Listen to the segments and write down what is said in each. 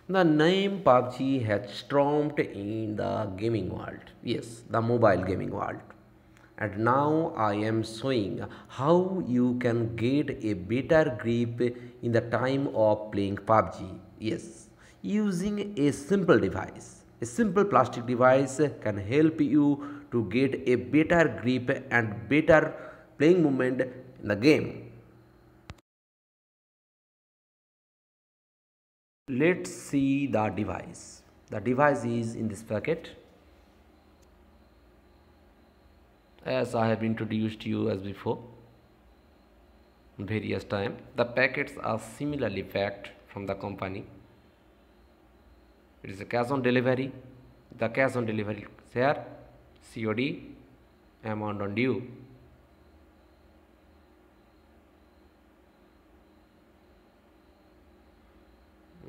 The name PUBG has stormed in the gaming world, yes, the mobile gaming world. And now I am showing how you can get a better grip in the time of playing PUBG. Yes, using a simple device. A simple plastic device can help you to get a better grip and better playing movement in the game. Let's see the device. The device is in this packet. As I have introduced you as before various time, the packets are similarly packed from the company. It is a cash on delivery. The cash on delivery is here, COD, amount on due.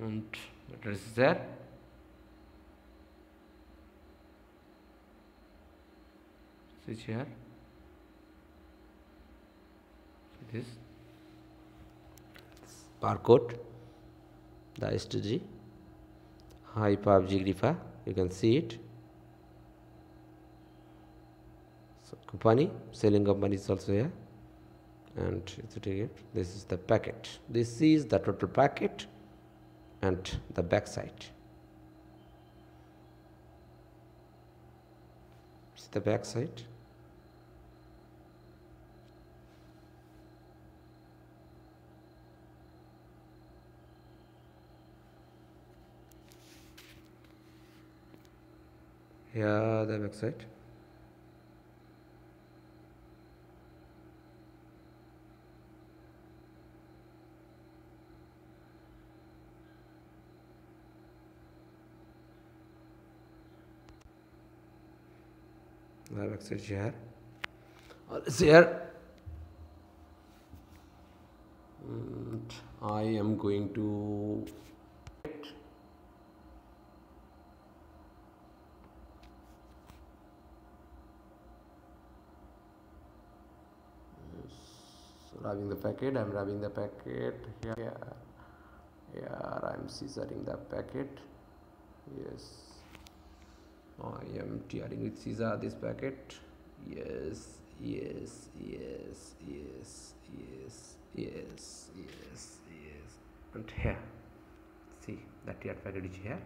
And address is there. Switch here. This barcode, the STG, high PUBG gripper, you can see it. So company, selling company is also here, and this is the packet. This is the total packet and the back side. See the back side. Here the back side. The back side here. Here. And I am going to rubbing the packet. I'm rubbing the packet here. I'm scissoring the packet. Yes, I am tearing with scissor this packet. Yes, yes, yes, yes, yes, yes, yes, yes. And here, see the teared packet is here.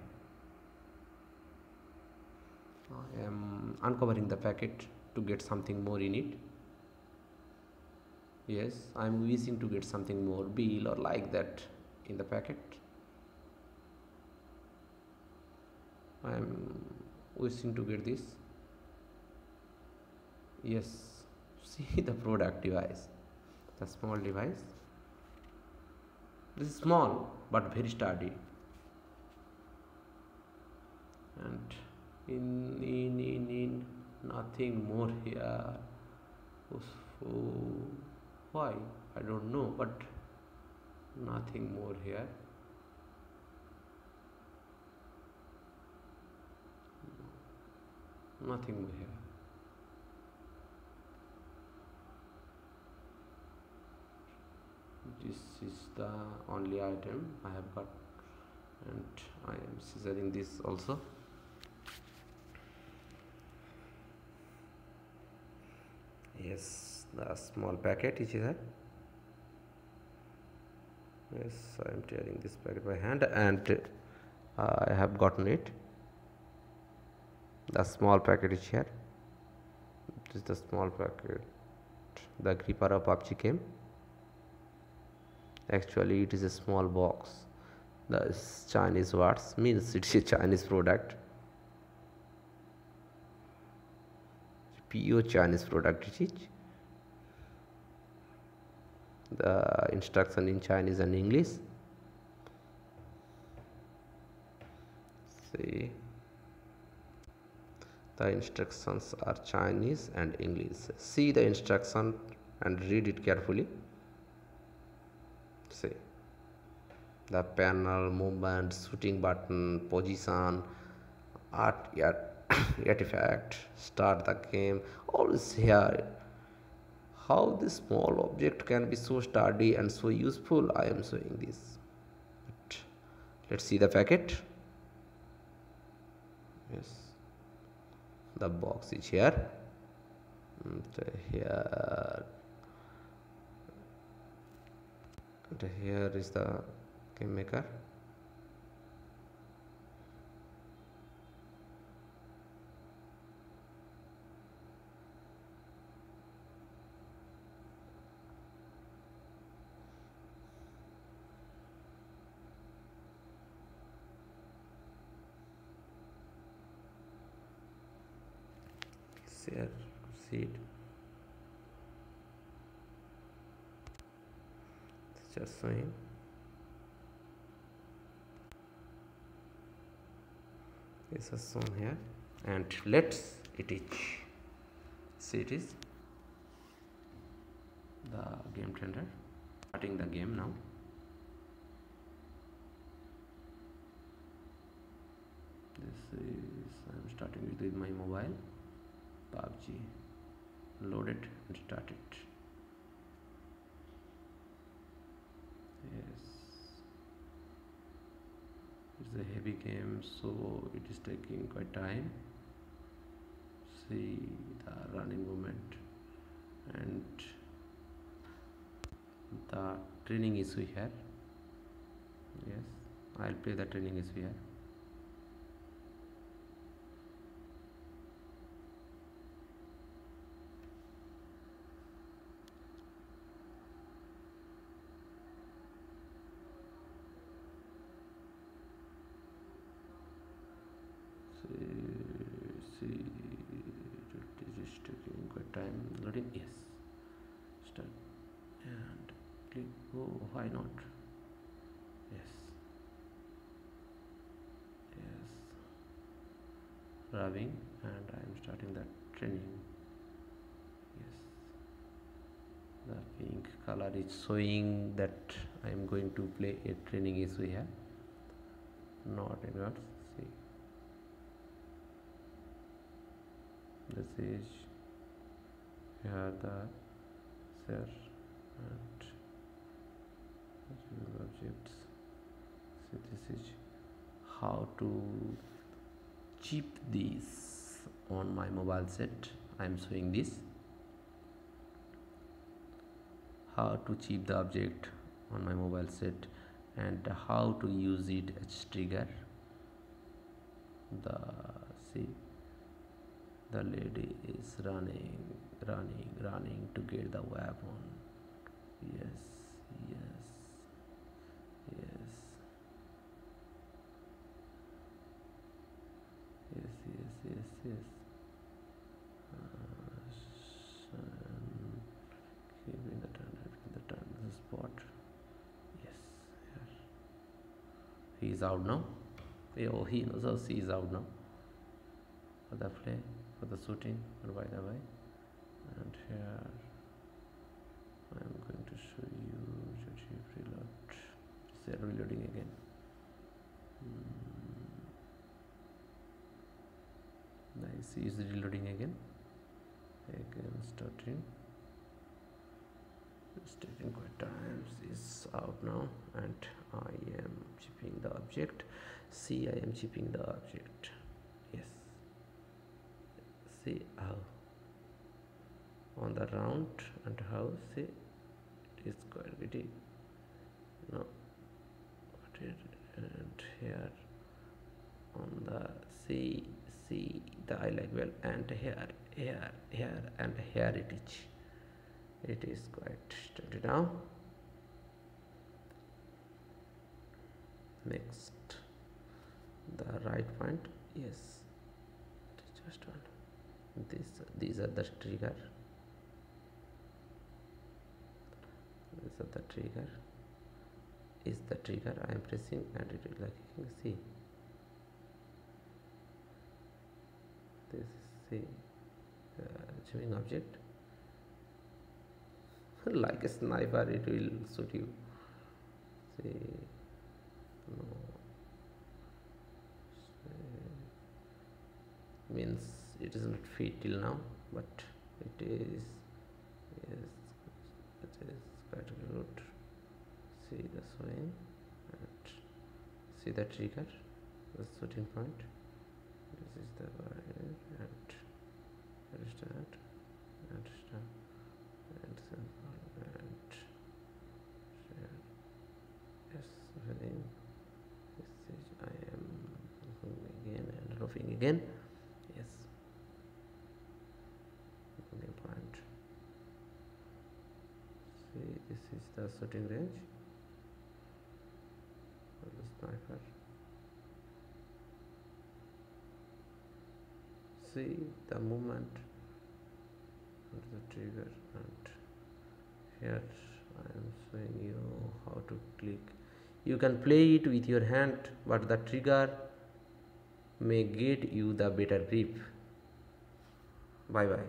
I am uncovering the packet to get something more in it. Yes, I am wishing to get something more bill or like that in the packet. I am wishing to get this. Yes, see the product device, the small device. This is small but very sturdy. And in nothing more here. So why I don't know, but nothing more here. Nothing more here. This is the only item I have got, and I am scissoring this also. Yes, the small packet is here. Yes, I am tearing this packet by hand, and I have gotten it. The small packet is here. This is the small packet. The gripper of PUBG came. Actually, it is a small box. The Chinese words means it's a Chinese product. Pure Chinese product it is. The instruction in Chinese and English. See, the instructions are Chinese and English. See the instruction and read it carefully. See the panel, movement, shooting button, position, artifact, start the game, all is here. How this small object can be so sturdy and so useful, I am showing this. But Let's see the packet. Yes, the box is here. And here, and here is the game maker. Share, seed. It's just showing. This is shown here, and let's it is. See, it is the game tender. Starting the game now. This is I'm starting with my mobile. PUBG. Load it and start it. Yes, it's a heavy game, so it is taking quite time. See the running movement and the training issue here. Yes, I'll play the training issue here. See, it is taking quite time loading. Yes, start and click. Oh, why not? Yes, yes, rubbing, and I am starting the training. Yes, the pink color is showing that I am going to play a training issue here, not inwards. See, this is here the share and objects. So this is how to chip this on my mobile set. I am showing this how to chip the object on my mobile set and how to use it as trigger. The see, the lady is running to get the weapon. Yes, yes, yes, yes, yes, yes, yes. Keeping the turn the spot. Yes, yes. He is out now. Oh, he knows how she is out now. For the play, for the shooting, or by the way. And here I am going to show you reload. Say reloading again. Nice, is reloading again. Starting. It's taking quite time. It's out now, and I am chipping the object. See, I am chipping the object. Yes. See how on the round and how see it is quite pretty. No, and here on the see the I like well, and here and here it is. It is quite steady now. Next, the right point. Yes, it is just one. These are the trigger. These are the trigger. Is the trigger I am pressing, and it is like see. This see chewing object. Like a sniper, it will shoot you. See, no. See, means it is not fit till now, but it is. Yes, it is quite good. See the swing and See the trigger, the shooting point. This is the and start and start and simple and share. Yes, within this is I am moving again and roughing again. Yes, moving point. See, this is the shooting range of the sniper. See the movement of the trigger, and here I am showing you how to click. You can play it with your hand, but the trigger may get you the better grip. Bye bye.